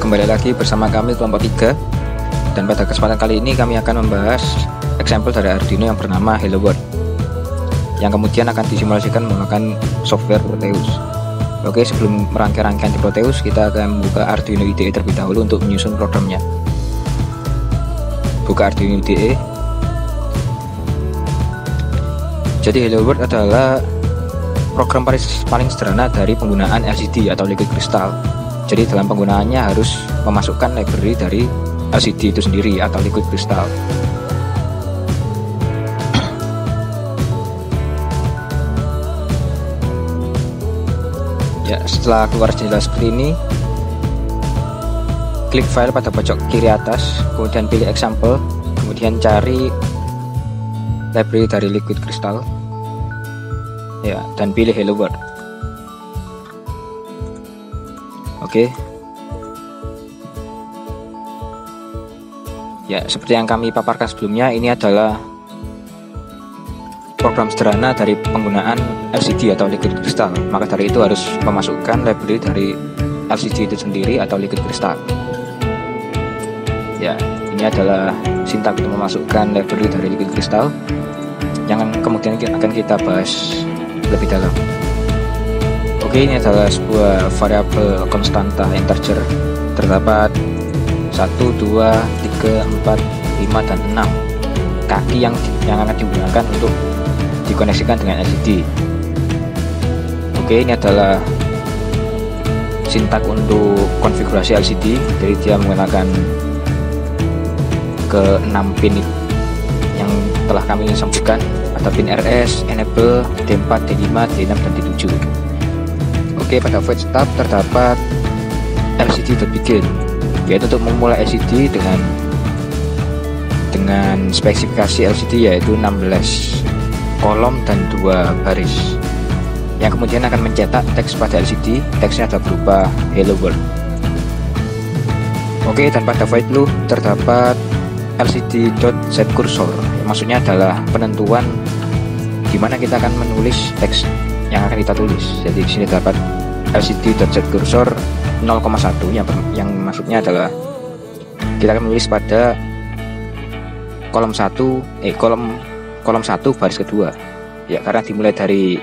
kembali lagi bersama kami kelompok 3. Dan pada kesempatan kali ini kami akan membahas example dari Arduino yang bernama Hello World, yang kemudian akan disimulasikan menggunakan software Proteus. Oke, sebelum merangkai-rangkaian di Proteus, kita akan membuka Arduino IDE terlebih dahulu untuk menyusun programnya. Buka Arduino IDE. Jadi Hello World adalah program paling sederhana dari penggunaan LCD atau liquid crystal. Jadi dalam penggunaannya harus memasukkan library dari LCD itu sendiri atau liquid crystal. Ya, setelah keluar jendela seperti ini, klik file pada pojok kiri atas, kemudian pilih example, kemudian cari library dari liquid crystal. Ya, dan pilih Hello World. Oke. Ya, seperti yang kami paparkan sebelumnya, ini adalah program sederhana dari penggunaan LCD atau liquid crystal. Maka dari itu harus memasukkan library dari LCD itu sendiri atau liquid crystal. Ya, ini adalah sintak untuk memasukkan library dari liquid crystal yang kemudian akan kita bahas lebih dalam. Oke, ini adalah sebuah variabel konstanta integer. Terdapat 1, 2, 3, 4, 5, dan 6 kaki yang akan digunakan untuk dikoneksikan dengan LCD. Oke, ini adalah sintak untuk konfigurasi LCD. Jadi dia menggunakan ke 6 pin yang telah kami sebutkan. Ada pin RS, enable, D4, D5, D6, dan D7. Oke, pada void start terdapat LCD.begin, yaitu untuk memulai LCD dengan spesifikasi LCD yaitu 16 kolom dan 2 baris, yang kemudian akan mencetak teks pada LCD. Teksnya adalah berupa Hello World. Oke, dan pada void loop terdapat lcd.setCursor, yang maksudnya adalah penentuan di mana kita akan menulis teks yang akan kita tulis. Jadi di sini dapat lcd.setCursor 0,1 yang maksudnya adalah kita akan menulis pada kolom 1 baris kedua. Ya, karena dimulai dari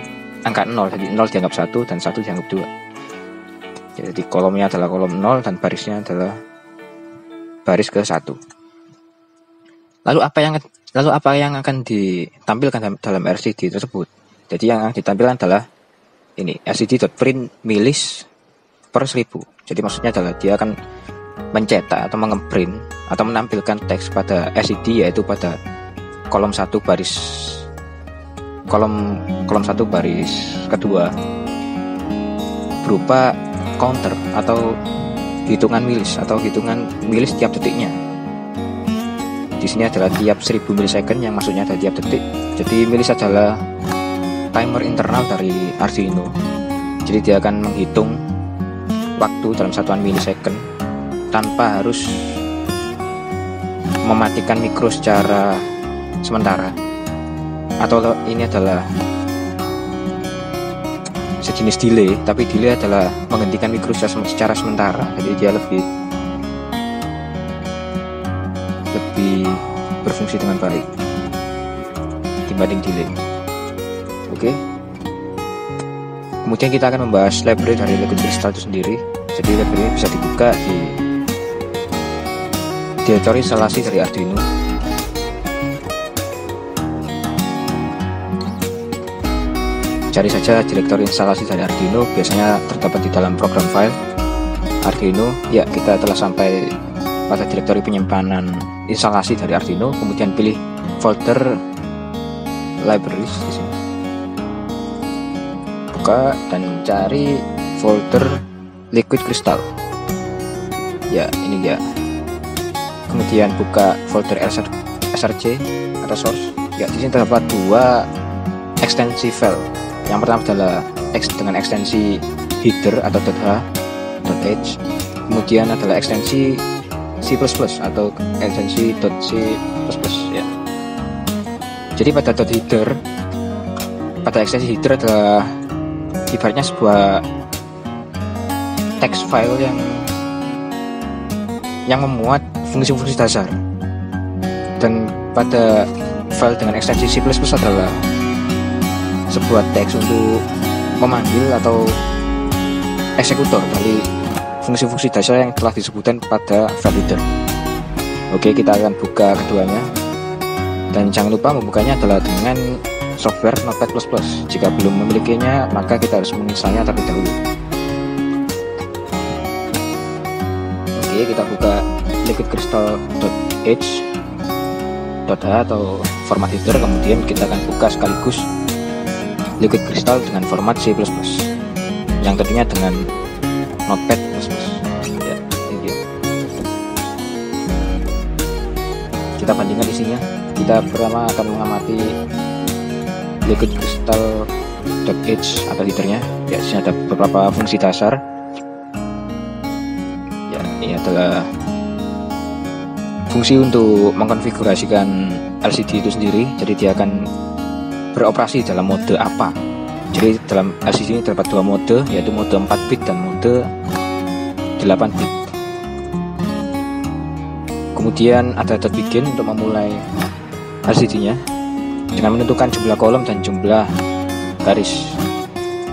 angka 0, jadi 0 dianggap 1 dan 1 dianggap 2. Jadi kolomnya adalah kolom 0 dan barisnya adalah baris ke 1. Lalu apa yang akan ditampilkan dalam LCD tersebut? Jadi yang ditampilkan adalah ini, lcd.print milis per 1000. Jadi maksudnya adalah dia akan mencetak atau mengeprint atau menampilkan teks pada LCD, yaitu pada kolom 1 baris kedua berupa counter atau hitungan milis tiap detiknya. Di sini adalah tiap 1000 milisecond, yang maksudnya adalah tiap detik. Jadi milis adalah timer internal dari Arduino. Jadi dia akan menghitung waktu dalam satuan milisecond tanpa harus mematikan mikro secara sementara. Atau ini adalah sejenis delay, tapi delay adalah menghentikan mikro secara sementara. Jadi dia lebih berfungsi dengan baik dibanding delay. Oke. Kemudian kita akan membahas library dari liquid crystal itu sendiri. Jadi library bisa dibuka di direktori instalasi dari Arduino. Cari saja direktori instalasi dari Arduino, biasanya terdapat di dalam program file Arduino. Ya, kita telah sampai pada direktori penyimpanan instalasi dari Arduino. Kemudian pilih folder libraries di sini. Buka dan cari folder liquid crystal. Ya, ini dia. Kemudian buka folder src atau source. Ya, di sini terdapat 2 ekstensi file. Yang pertama adalah dengan ekstensi header atau .h.h. Kemudian adalah ekstensi C++ atau ekstensi .c++, ya. Jadi pada ekstensi header adalah ibaratnya sebuah text file yang yang memuat fungsi-fungsi dasar. Dan pada file dengan ekstensi C++ adalah sebuah teks untuk memanggil atau eksekutor dari fungsi-fungsi dasar yang telah disebutkan pada file reader. Oke, kita akan buka keduanya, dan jangan lupa membukanya adalah dengan software Notepad++. Jika belum memilikinya, maka kita harus menginstalnya terlebih dahulu. Oke, kita buka liquidcrystal.h atau format header, kemudian kita akan buka sekaligus Liquid Crystal dengan format C++, yang tentunya dengan Notepad++. Ya, ini dia. Kita bandingkan isinya. Kita pertama akan mengamati Liquid Crystal.h atau headernya. Ya, di sini ada beberapa fungsi dasar. Ya, ini adalah fungsi untuk mengkonfigurasikan LCD itu sendiri. Jadi dia akan beroperasi dalam mode apa. Jadi dalam LCD ini terdapat dua mode, yaitu mode 4 bit dan mode 8 bit. Kemudian ada begin untuk memulai LCD-nya dengan menentukan jumlah kolom dan jumlah garis,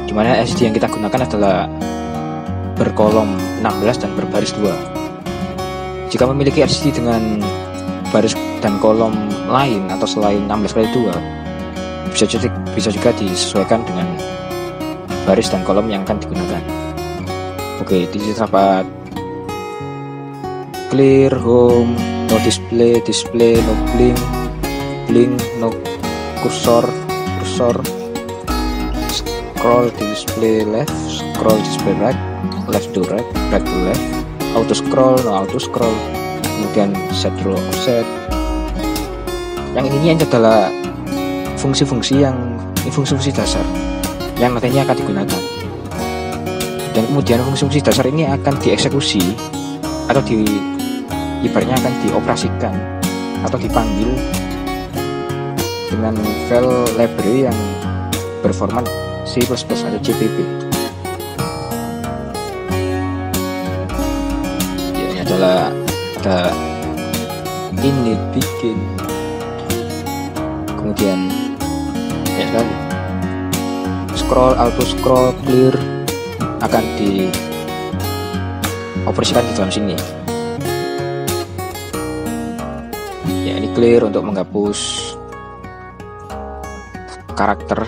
dimana LCD yang kita gunakan adalah berkolom 16 dan berbaris 2. Jika memiliki LCD dengan baris dan kolom lain atau selain 16x2, bisa juga disesuaikan dengan baris dan kolom yang akan digunakan. Oke, di sini terdapat clear, home, no display, display, no blink, blink, no cursor, scroll display left, scroll display right, left to right, right to left, auto scroll, no auto scroll, kemudian set row offset. Yang ini adalah fungsi-fungsi dasar yang nantinya akan digunakan. Dan kemudian fungsi-fungsi dasar ini akan dieksekusi atau ibaratnya akan dioperasikan atau dipanggil dengan file library yang berformat C++ atau CPP. Ya, ini adalah ada init, begin, kemudian ya kan, scroll, auto scroll, clear akan dioperasikan di dalam sini. Ya, ini clear untuk menghapus karakter,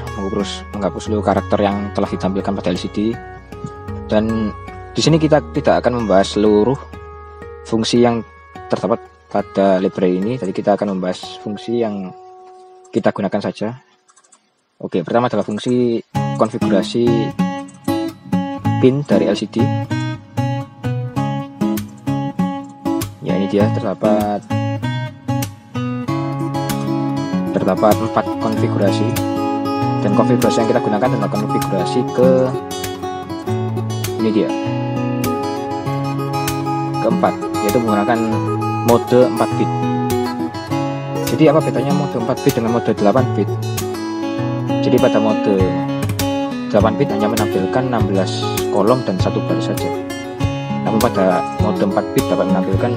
menghapus seluruh karakter yang telah ditampilkan pada LCD. Dan di sini kita tidak akan membahas seluruh fungsi yang terdapat pada library ini. Jadi kita akan membahas fungsi yang kita gunakan saja. Oke, pertama adalah fungsi konfigurasi pin dari LCD. Ya, ini dia terdapat 4 konfigurasi, dan konfigurasi yang kita gunakan adalah konfigurasi ini dia, keempat, yaitu menggunakan mode 4 bit. Jadi apa bedanya mode 4 bit dengan mode 8 bit? Jadi pada mode 8 bit hanya menampilkan 16 kolom dan 1 baris saja. Namun pada mode 4 bit dapat menampilkan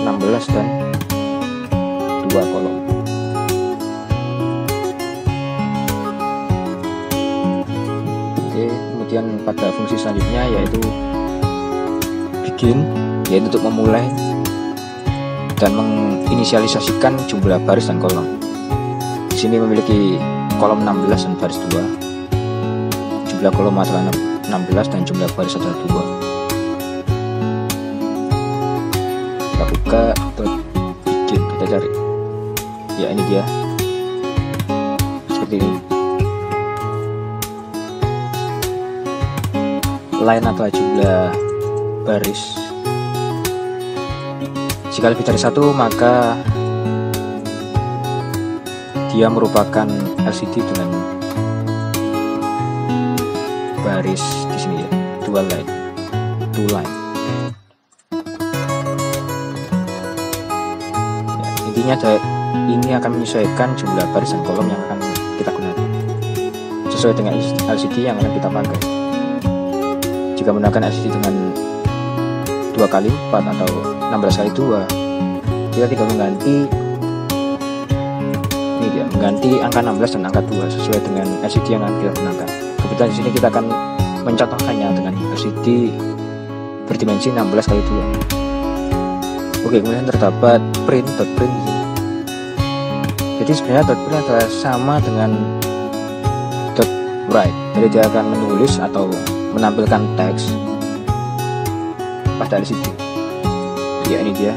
16 dan 2 kolom. Oke, kemudian pada fungsi selanjutnya yaitu begin, yaitu untuk memulai dan menginisialisasikan jumlah baris dan kolom. Di sini memiliki kolom 16 dan baris 2. Jumlah kolom adalah 16 dan jumlah baris adalah 2. Kita buka begin, kita cari. Ya, ini dia. Seperti ini. Line adalah jumlah baris. Jika lebih dari 1, maka dia merupakan LCD dengan baris di sini ya, 2 line. Ya, intinya ini akan menyesuaikan jumlah baris dan kolom yang akan kita gunakan sesuai dengan LCD yang akan kita pakai. Jika menggunakan LCD dengan 2 2 kali 4 atau 16 kali 2, kita tinggal mengganti angka 16 dan angka 2 sesuai dengan LCD yang akan kita gunakan. Kebetulan di sini kita akan mencontohkannya dengan LCD berdimensi 16 kali 2. Oke, kemudian terdapat print di sini. Jadi sebenarnya .print adalah sama dengan .write. Jadi dia akan menulis atau menampilkan teks pada LCD. Ya, ini dia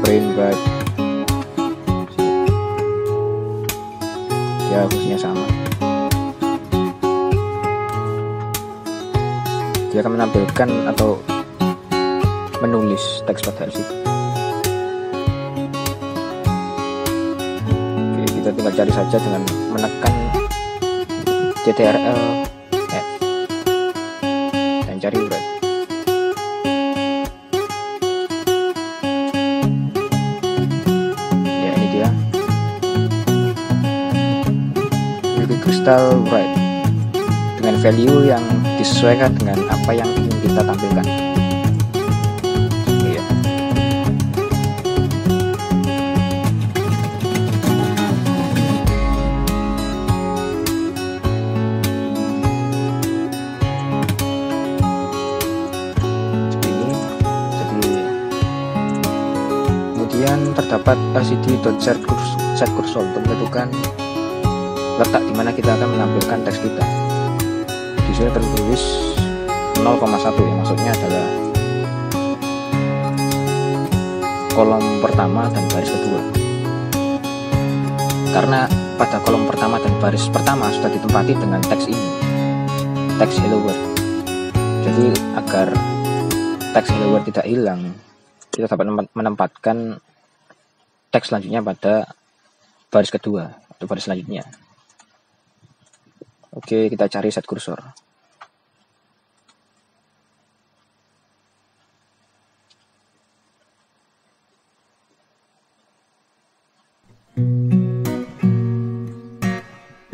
print write. Dia fungsinya sama. Dia akan menampilkan atau menulis teks pada LCD. Oke, kita tinggal cari saja dengan menekan Ctrl F dan cari write. Ya, ini dia crystal write dengan value yang disesuaikan dengan apa yang ingin kita tampilkan. Iya. Seperti ini. Jadi kemudian terdapat LCD.set cursor untuk menentukan letak di mana kita akan menampilkan teks kita. Di sini tertulis 0,1 ya, maksudnya adalah kolom pertama dan baris kedua. Karena pada kolom pertama dan baris pertama sudah ditempati dengan teks ini, teks hello world. Jadi agar teks hello world tidak hilang, kita dapat menempatkan teks selanjutnya pada baris kedua atau baris selanjutnya. Oke, kita cari set kursor.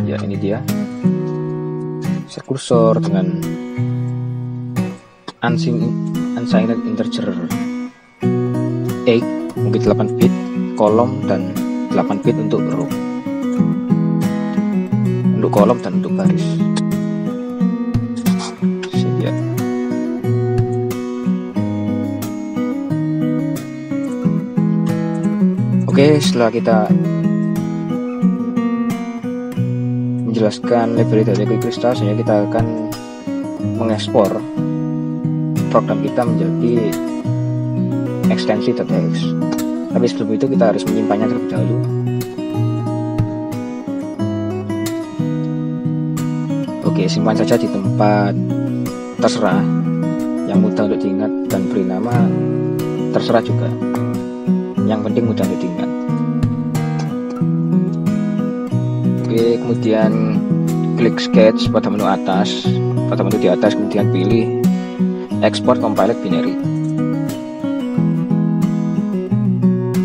Ya, ini dia set kursor dengan unsigned integer 8, mungkin 8 bit kolom dan 8 bit untuk row. Untuk kolom dan untuk baris. Siap. Oke, setelah kita menjelaskan library dari Liquid Crystal, sehingga kita akan mengekspor program kita menjadi ekstensi.txt. Tapi sebelum itu kita harus menyimpannya terlebih dahulu. Oke, simpan saja di tempat terserah yang mudah untuk diingat, dan beri nama terserah juga, yang penting mudah untuk diingat. Oke, kemudian klik sketch pada menu atas, pada menu di atas, kemudian pilih export compiled binary.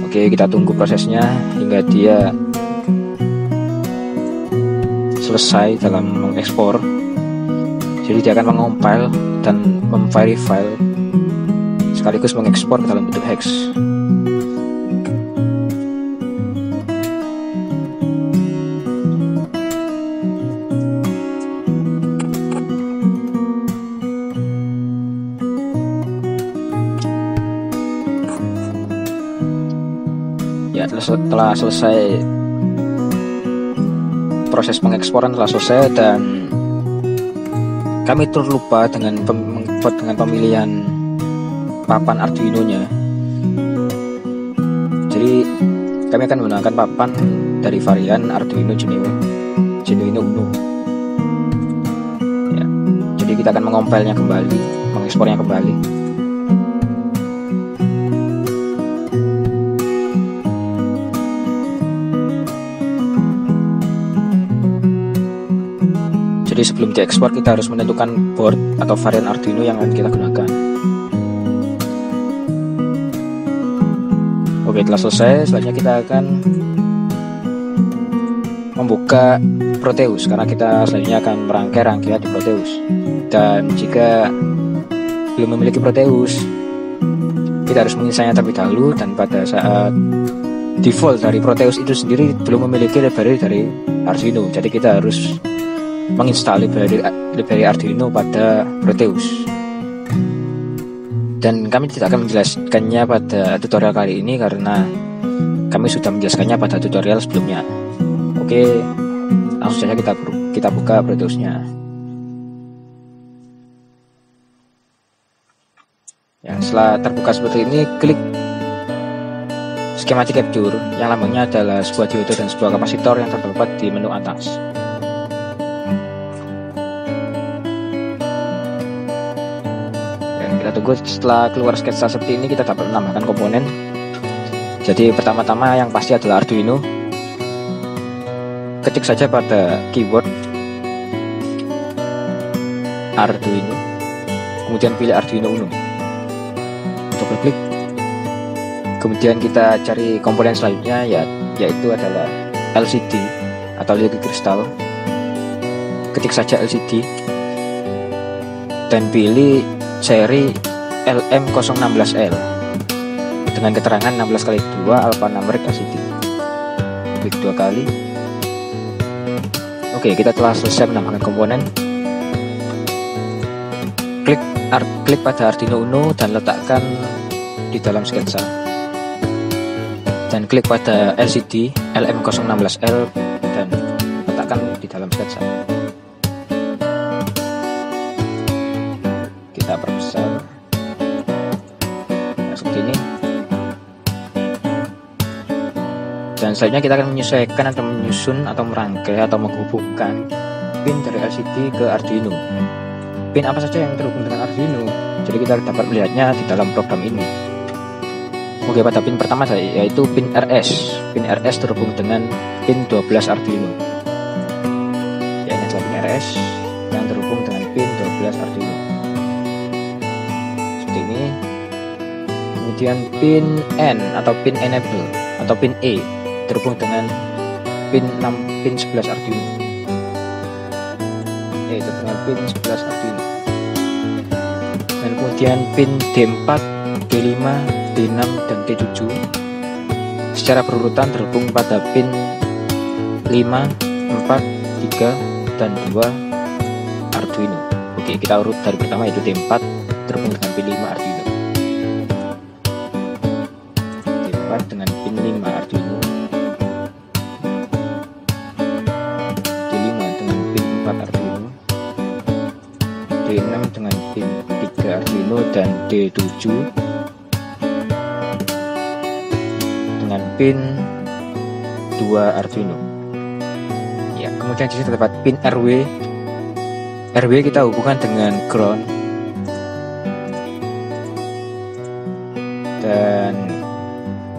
Oke, kita tunggu prosesnya hingga dia selesai dalam mengekspor. Jadi dia akan mengompil dan memverify sekaligus mengekspor ke dalam bentuk hex. Ya, setelah selesai proses pengeksporan telah selesai, dan kami terlupa dengan pemilihan papan Arduino-nya. Jadi kami akan menggunakan papan dari varian Arduino Genuino Uno. Ya, jadi kita akan mengompilnya kembali, mengekspornya kembali. Jadi sebelum diekspor kita harus menentukan board atau varian Arduino yang akan kita gunakan. Oke, telah selesai. Selanjutnya kita akan membuka Proteus, karena kita selanjutnya akan merangkai rangkaian di Proteus. Dan jika belum memiliki Proteus. Kita harus menginstalnya terlebih dahulu, dan pada saat default dari Proteus itu sendiri belum memiliki library dari Arduino. Jadi kita harus menginstal library Arduino pada Proteus. Dan kami tidak akan menjelaskannya pada tutorial kali ini karena kami sudah menjelaskannya pada tutorial sebelumnya. Oke, langsung saja kita buka Proteusnya. Ya, setelah terbuka seperti ini, klik schematic capture yang lambangnya adalah sebuah dioda dan sebuah kapasitor yang terdapat di menu atas. Dan kita tunggu setelah keluar sketsa seperti ini, kita dapat menambahkan komponen. Jadi pertama-tama yang pasti adalah Arduino. Ketik saja pada keyboard Arduino, kemudian pilih Arduino Uno. Double klik, kemudian kita cari komponen selanjutnya, yaitu adalah LCD atau liquid crystal. Ketik saja LCD dan pilih seri LM016L dengan keterangan 16x2 alpha numeric LCD. Klik 2 kali. Oke, kita telah selesai menambahkan komponen. Klik pada Arduino Uno dan letakkan di dalam sketsa, dan klik pada LCD LM016L dan letakkan di dalam sketsa. Kita perbesar seperti ini, dan selanjutnya kita akan menyesuaikan atau menyusun atau merangkai atau menghubungkan pin dari LCD ke Arduino. Pin apa saja yang terhubung dengan Arduino, jadi kita dapat melihatnya di dalam program ini. Oke, pada pin pertama yaitu pin RS. Pin RS terhubung dengan pin 12 Arduino. Ya, ini adalah pin RS yang terhubung dengan pin 12 Arduino. Seperti ini. Kemudian pin N atau pin enable atau pin E terhubung dengan pin 11 Arduino. Yaitu dengan pin 11 Arduino. Dan kemudian pin D4, D5, D6, dan D7 secara berurutan terhubung pada pin 5, 4, 3, dan 2 Arduino. Oke, kita urut dari pertama yaitu D4 terhubung dengan pin 5 Arduino. D4 dengan pin 5 Arduino. D5 dengan pin 4 Arduino. D6 dengan pin 3 Arduino, dan D7 dengan pin 2 Arduino. Ya, kemudian di sini terdapat pin RW. RW kita hubungkan dengan ground, dan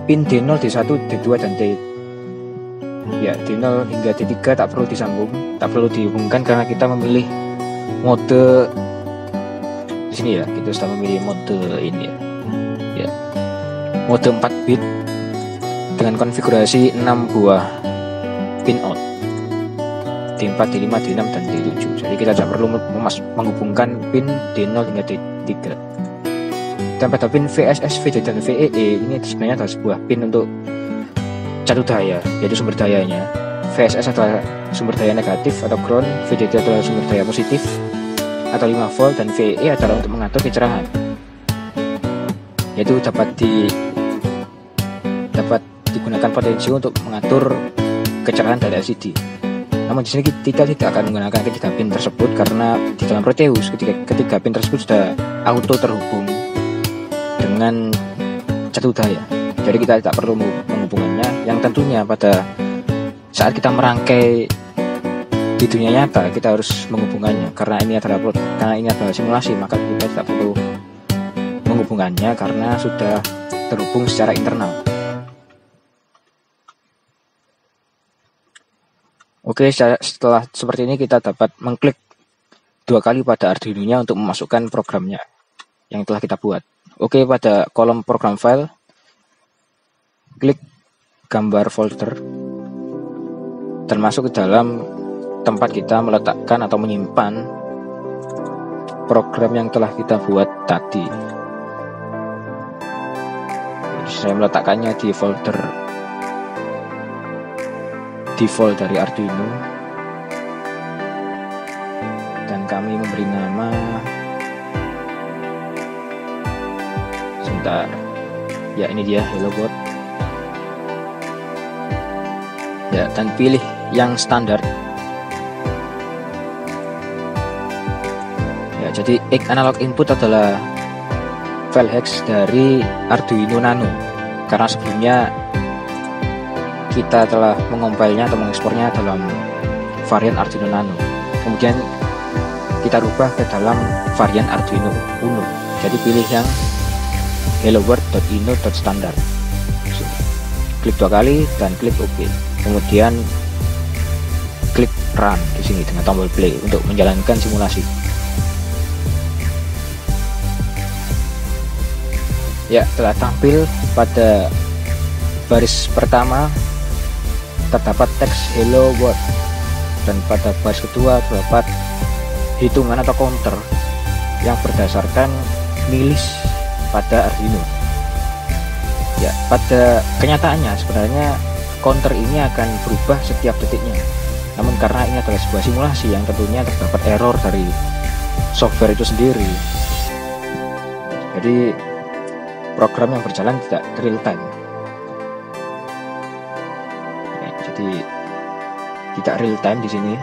pin D0, D1, D2, dan D0 hingga D3 tak perlu disambung, tak perlu dihubungkan karena kita memilih mode di sini ya. Kita sudah memilih mode ini ya, mode 4 bit dengan konfigurasi 6 buah pin out, D4, D5, D6, dan D7. Jadi kita tidak perlu menghubungkan pin D0 hingga D3. Dan pada pin VSS, VD, dan VEE ini sebenarnya adalah sebuah pin untuk catu daya, yaitu sumber dayanya. VSS adalah sumber daya negatif atau ground, VDD adalah sumber daya positif atau 5 volt, dan VEE adalah untuk mengatur kecerahan, yaitu dapat digunakan potensi untuk mengatur kecerahan dari LCD. Namun di sini kita tidak akan menggunakan ketiga pin tersebut karena di dalam Proteus ketiga pin tersebut sudah auto terhubung dengan catu daya. Jadi kita tidak perlu menghubungannya. Yang tentunya pada saat kita merangkai di dunia nyata kita harus menghubungannya karena ini adalah simulasi, maka kita tidak perlu menghubungannya karena sudah terhubung secara internal. Oke, setelah seperti ini kita dapat mengklik 2 kali pada Arduino-nya untuk memasukkan programnya yang telah kita buat. Oke, pada kolom program file klik gambar folder dan masuk ke dalam tempat kita meletakkan atau menyimpan program yang telah kita buat tadi. Jadi saya meletakkannya di folder default dari Arduino, dan kami memberi nama, sebentar ya, ini dia Hello World ya, dan pilih yang standar ya. Jadi X analog input adalah file hex dari Arduino Nano, karena sebelumnya kita telah mengompilnya atau mengekspornya dalam varian Arduino Nano, kemudian kita rubah ke dalam varian Arduino Uno. Jadi pilih yang helloworld.ino.standard, klik 2 kali dan klik OK, kemudian klik run di sini dengan tombol play untuk menjalankan simulasi. Ya, telah tampil pada baris pertama terdapat teks Hello World, dan pada baris kedua terdapat hitungan atau counter yang berdasarkan milis pada Arduino. Ya, pada kenyataannya sebenarnya counter ini akan berubah setiap detiknya. Namun karena ini adalah sebuah simulasi yang tentunya terdapat error dari software itu sendiri, jadi program yang berjalan tidak real time. Jadi tidak real time di sini,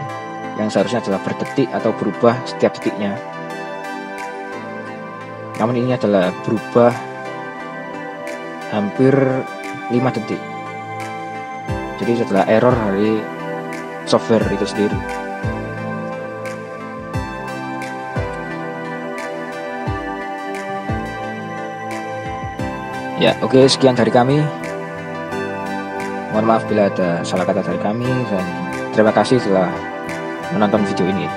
yang seharusnya adalah berdetik atau berubah setiap detiknya. Namun ini adalah berubah hampir 5 detik. Jadi setelah error dari software itu sendiri. Ya, oke, sekian dari kami. Mohon maaf bila ada salah kata dari kami, dan terima kasih telah menonton video ini.